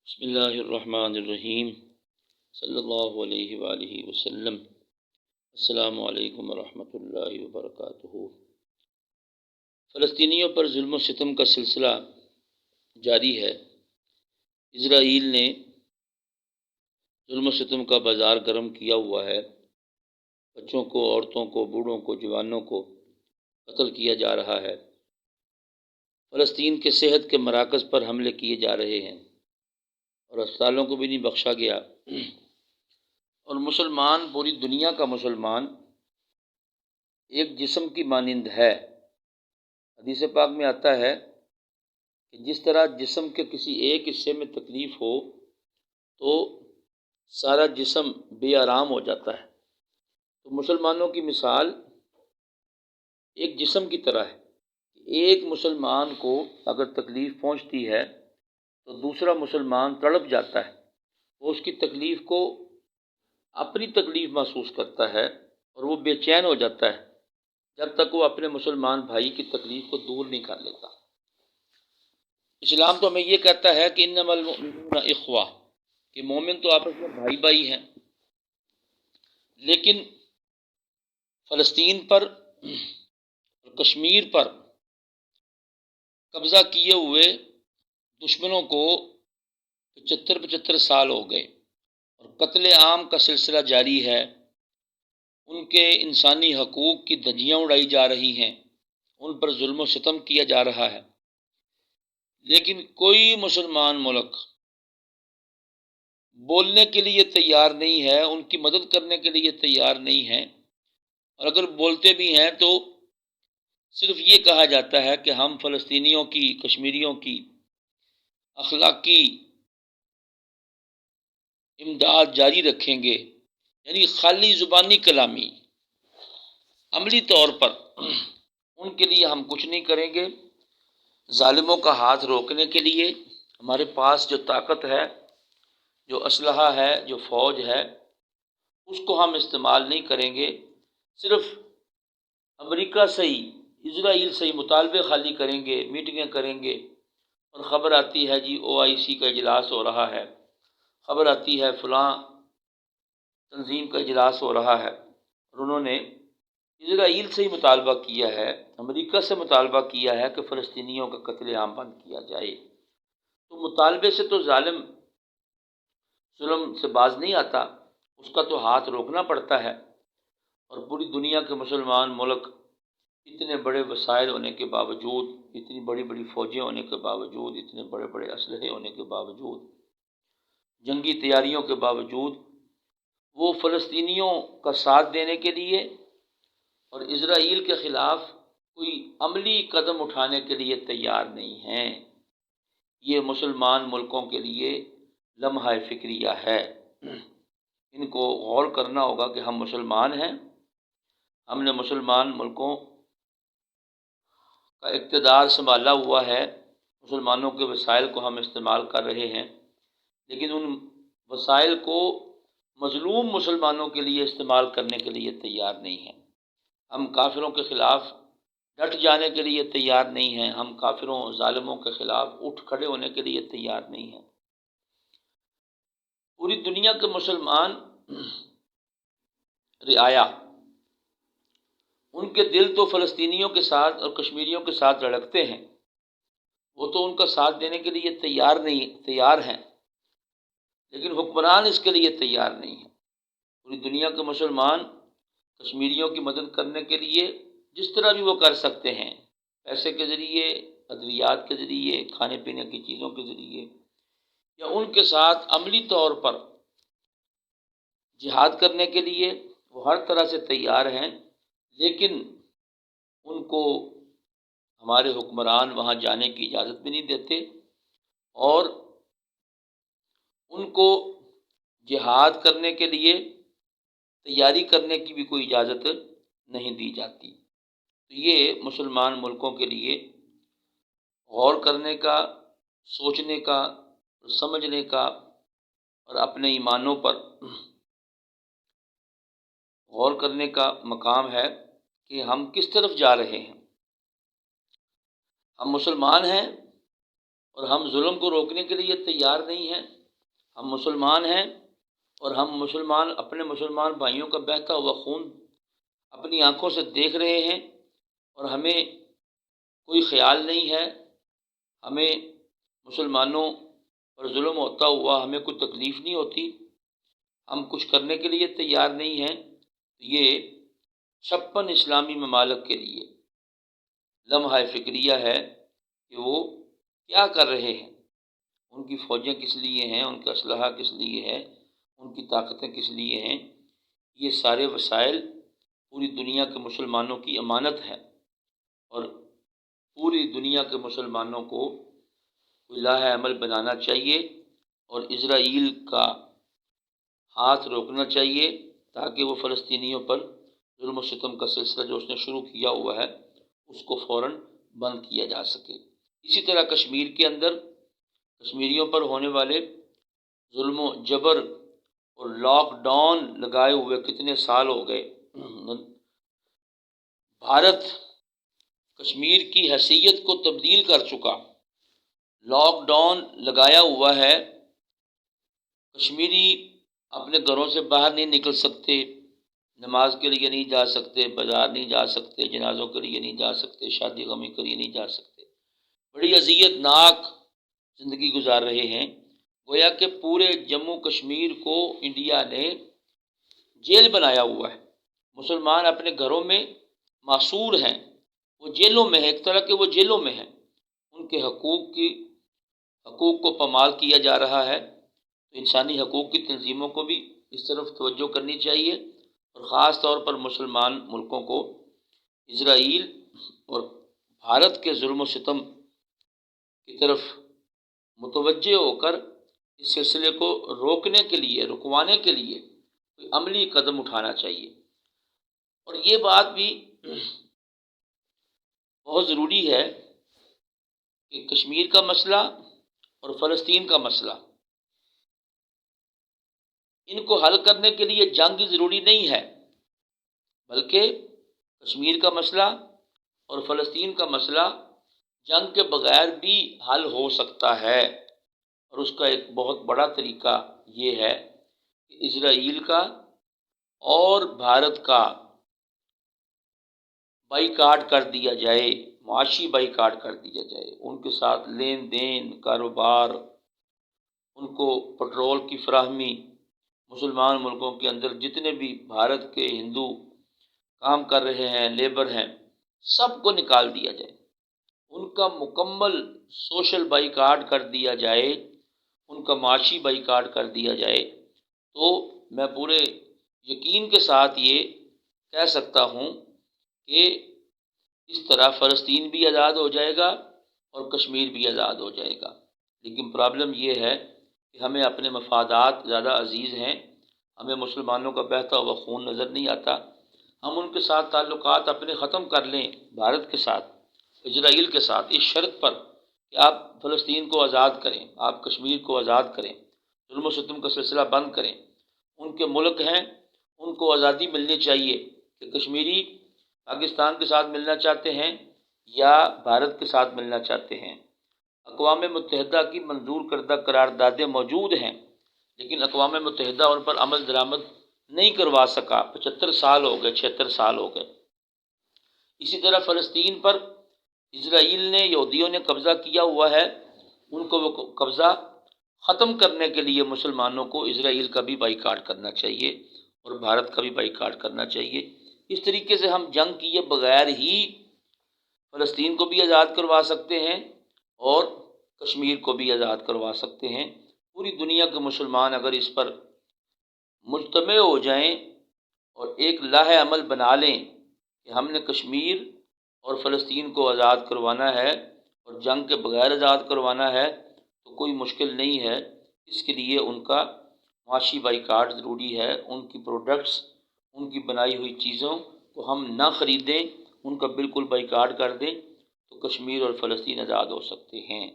بسم اللہ الرحمن الرحیم صلی اللہ علیہ وآلہ وسلم۔ السلام علیکم ورحمۃ اللہ وبرکاتہ۔ فلسطینیوں پر ظلم و ستم کا سلسلہ جاری ہے۔ اسرائیل نے ظلم و ستم کا بازار گرم کیا ہوا ہے۔ بچوں کو، عورتوں کو، بوڑھوں کو، جوانوں کو قتل کیا جا رہا ہے۔ فلسطین کے صحت کے مراکز پر حملے کیے جا رہے ہیں اور اسپتالوں کو بھی نہیں بخشا گیا، اور مسلمان، پوری دنیا کا مسلمان ایک جسم کی مانند ہے۔ حدیث پاک میں آتا ہے کہ جس طرح جسم کے کسی ایک حصے میں تکلیف ہو تو سارا جسم بے آرام ہو جاتا ہے، تو مسلمانوں کی مثال ایک جسم کی طرح ہے۔ ایک مسلمان کو اگر تکلیف پہنچتی ہے تو دوسرا مسلمان تڑپ جاتا ہے، وہ اس کی تکلیف کو اپنی تکلیف محسوس کرتا ہے اور وہ بے چین ہو جاتا ہے جب تک وہ اپنے مسلمان بھائی کی تکلیف کو دور نہیں کر لیتا۔ اسلام تو ہمیں یہ کہتا ہے کہ انما المؤمنون اخوہ، کہ مومن تو آپس میں بھائی بھائی ہیں، لیکن فلسطین پر اور کشمیر پر قبضہ کیے ہوئے دشمنوں کو 75 سال ہو گئے اور قتل عام کا سلسلہ جاری ہے۔ ان کے انسانی حقوق کی دھجیاں اڑائی جا رہی ہیں، ان پر ظلم و ستم کیا جا رہا ہے، لیکن کوئی مسلمان ملک بولنے کے لیے تیار نہیں ہے، ان کی مدد کرنے کے لیے تیار نہیں ہے، اور اگر بولتے بھی ہیں تو صرف یہ کہا جاتا ہے کہ ہم فلسطینیوں کی، کشمیریوں کی اخلاقی امداد جاری رکھیں گے، یعنی خالی زبانی کلامی۔ عملی طور پر ان کے لیے ہم کچھ نہیں کریں گے۔ ظالموں کا ہاتھ روکنے کے لیے ہمارے پاس جو طاقت ہے، جو اسلحہ ہے، جو فوج ہے، اس کو ہم استعمال نہیں کریں گے۔ صرف امریکہ سے ہی، اسرائیل سے ہی مطالبے خالی کریں گے، میٹنگیں کریں گے، اور خبر آتی ہے جی OIC کا اجلاس ہو رہا ہے، خبر آتی ہے فلاں تنظیم کا اجلاس ہو رہا ہے، اور انہوں نے اسرائیل سے ہی مطالبہ کیا ہے، امریکہ سے مطالبہ کیا ہے کہ فلسطینیوں کا قتل عام بند کیا جائے۔ تو مطالبے سے تو ظالم ظلم سے باز نہیں آتا، اس کا تو ہاتھ روکنا پڑتا ہے۔ اور پوری دنیا کے مسلمان ملک اتنے بڑے وسائل ہونے کے باوجود، اتنی بڑی بڑی فوجیں ہونے کے باوجود، اتنے بڑے بڑے اسلحے ہونے کے باوجود، جنگی تیاریوں کے باوجود، وہ فلسطینیوں کا ساتھ دینے کے لیے اور اسرائیل کے خلاف کوئی عملی قدم اٹھانے کے لیے تیار نہیں ہیں۔ یہ مسلمان ملکوں کے لیے لمحہ فکریہ ہے۔ ان کو غور کرنا ہوگا کہ ہم مسلمان ہیں، ہم نے مسلمان ملکوں کا اقتدار سنبھالا ہوا ہے، مسلمانوں کے وسائل کو ہم استعمال کر رہے ہیں، لیکن ان وسائل کو مظلوم مسلمانوں کے لیے استعمال کرنے کے لیے تیار نہیں ہیں۔ ہم کافروں کے خلاف ڈٹ جانے کے لیے تیار نہیں ہیں، ہم کافروں، ظالموں کے خلاف اٹھ کھڑے ہونے کے لیے تیار نہیں ہیں۔ پوری دنیا کے مسلمان رعایا، ان کے دل تو فلسطینیوں کے ساتھ اور کشمیریوں کے ساتھ رڑکتے ہیں، وہ تو ان کا ساتھ دینے کے لیے تیار ہیں، لیکن حکمران اس کے لیے تیار نہیں ہیں۔ پوری دنیا کے مسلمان کشمیریوں کی مدد کرنے کے لیے جس طرح بھی وہ کر سکتے ہیں، پیسے کے ذریعے، ادویات کے ذریعے، کھانے پینے کی چیزوں کے ذریعے، یا ان کے ساتھ عملی طور پر جہاد کرنے کے لیے وہ ہر طرح سے تیار ہیں، لیکن ان کو ہمارے حکمران وہاں جانے کی اجازت بھی نہیں دیتے، اور ان کو جہاد کرنے کے لیے تیاری کرنے کی بھی کوئی اجازت نہیں دی جاتی۔ تو یہ مسلمان ملکوں کے لیے غور کرنے کا، سوچنے کا، سمجھنے کا، اور اپنے ایمانوں پر غور کرنے کا مقام ہے کہ ہم کس طرف جا رہے ہیں۔ ہم مسلمان ہیں اور ہم ظلم کو روکنے کے لیے تیار نہیں ہیں۔ ہم مسلمان ہیں اور ہم مسلمان اپنے مسلمان بھائیوں کا بہتا ہوا خون اپنی آنکھوں سے دیکھ رہے ہیں، اور ہمیں کوئی خیال نہیں ہے، ہمیں مسلمانوں پر ظلم ہوتا ہوا ہمیں کوئی تکلیف نہیں ہوتی، ہم کچھ کرنے کے لیے تیار نہیں ہیں۔ یہ 56 اسلامی ممالک کے لیے لمحہ فکریہ ہے کہ وہ کیا کر رہے ہیں، ان کی فوجیں کس لیے ہیں، ان کا اسلحہ کس لیے ہے، ان کی طاقتیں کس لیے ہیں۔ یہ سارے وسائل پوری دنیا کے مسلمانوں کی امانت ہے، اور پوری دنیا کے مسلمانوں کو لاہ عمل بنانا چاہیے اور اسرائیل کا ہاتھ روکنا چاہیے، تاکہ وہ فلسطینیوں پر ظلم و ستم کا سلسلہ جو اس نے شروع کیا ہوا ہے اس کو فوراً بند کیا جا سکے۔ اسی طرح کشمیر کے اندر کشمیریوں پر ہونے والے ظلم و جبر اور لاک ڈاؤن لگائے ہوئے کتنے سال ہو گئے۔ بھارت کشمیر کی حیثیت کو تبدیل کر چکا، لاک ڈاؤن لگایا ہوا ہے، کشمیری اپنے گھروں سے باہر نہیں نکل سکتے، نماز کے لیے نہیں جا سکتے، بازار نہیں جا سکتے، جنازوں کے لیے نہیں جا سکتے، شادی غمی کے لیے نہیں جا سکتے، بڑی اذیت ناک زندگی گزار رہے ہیں۔ گویا کہ پورے جموں کشمیر کو انڈیا نے جیل بنایا ہوا ہے، مسلمان اپنے گھروں میں محصور ہیں، وہ جیلوں میں ہیں، ایک طرح کے وہ جیلوں میں ہیں، ان کے حقوق کو پامال کیا جا رہا ہے۔ تو انسانی حقوق کی تنظیموں کو بھی اس طرف توجہ کرنی چاہیے، اور خاص طور پر مسلمان ملکوں کو اسرائیل اور بھارت کے ظلم و ستم کی طرف متوجہ ہو کر اس سلسلے کو روکنے کے لیے، رکوانے کے لیے کوئی عملی قدم اٹھانا چاہیے۔ اور یہ بات بھی بہت ضروری ہے کہ کشمیر کا مسئلہ اور فلسطین کا مسئلہ، ان کو حل کرنے کے لیے جنگ ضروری نہیں ہے، بلکہ کشمیر کا مسئلہ اور فلسطین کا مسئلہ جنگ کے بغیر بھی حل ہو سکتا ہے، اور اس کا ایک بہت بڑا طریقہ یہ ہے کہ اسرائیل کا اور بھارت کا بائیکاٹ کر دیا جائے، معاشی بائیکاٹ کر دیا جائے، ان کے ساتھ لین دین، کاروبار، ان کو پٹرول کی فراہمی، مسلمان ملکوں کے اندر جتنے بھی بھارت کے ہندو کام کر رہے ہیں، لیبر ہیں، سب کو نکال دیا جائے، ان کا مکمل سوشل بائیکاٹ کر دیا جائے، ان کا معاشی بائیکاٹ کر دیا جائے، تو میں پورے یقین کے ساتھ یہ کہہ سکتا ہوں کہ اس طرح فلسطین بھی آزاد ہو جائے گا اور کشمیر بھی آزاد ہو جائے گا۔ لیکن پرابلم یہ ہے کہ ہمیں اپنے مفادات زیادہ عزیز ہیں، ہمیں مسلمانوں کا بہتا ہوا خون نظر نہیں آتا، ہم ان کے ساتھ تعلقات اپنے ختم کر لیں، بھارت کے ساتھ، اسرائیل کے ساتھ، اس شرط پر کہ آپ فلسطین کو آزاد کریں، آپ کشمیر کو آزاد کریں، ظلم و ستم کا سلسلہ بند کریں، ان کے ملک ہیں، ان کو آزادی ملنی چاہیے کہ کشمیری پاکستان کے ساتھ ملنا چاہتے ہیں یا بھارت کے ساتھ ملنا چاہتے ہیں۔ اقوام متحدہ کی منظور کردہ قراردادیں موجود ہیں، لیکن اقوام متحدہ ان پر عمل درآمد نہیں کروا سکا، 75 سال ہو گئے، 76 سال ہو گئے۔ اسی طرح فلسطین پر اسرائیل نے، یہودیوں نے قبضہ کیا ہوا ہے، ان کو وہ قبضہ ختم کرنے کے لیے مسلمانوں کو اسرائیل کا بھی بائیکاٹ کرنا چاہیے اور بھارت کا بھی بائیکاٹ کرنا چاہیے۔ اس طریقے سے ہم جنگ کیے بغیر ہی فلسطین کو بھی آزاد کروا سکتے ہیں اور کشمیر کو بھی آزاد کروا سکتے ہیں۔ پوری دنیا کے مسلمان اگر اس پر مجتمع ہو جائیں اور ایک لاہ عمل بنا لیں کہ ہم نے کشمیر اور فلسطین کو آزاد کروانا ہے اور جنگ کے بغیر آزاد کروانا ہے، تو کوئی مشکل نہیں ہے۔ اس کے لیے ان کا معاشی بائیکاٹ ضروری ہے، ان کی پروڈکٹس، ان کی بنائی ہوئی چیزوں کو ہم نہ خریدیں، ان کا بالکل بائیکاٹ کر دیں، تو کشمیر اور فلسطین آزاد ہو سکتے ہیں۔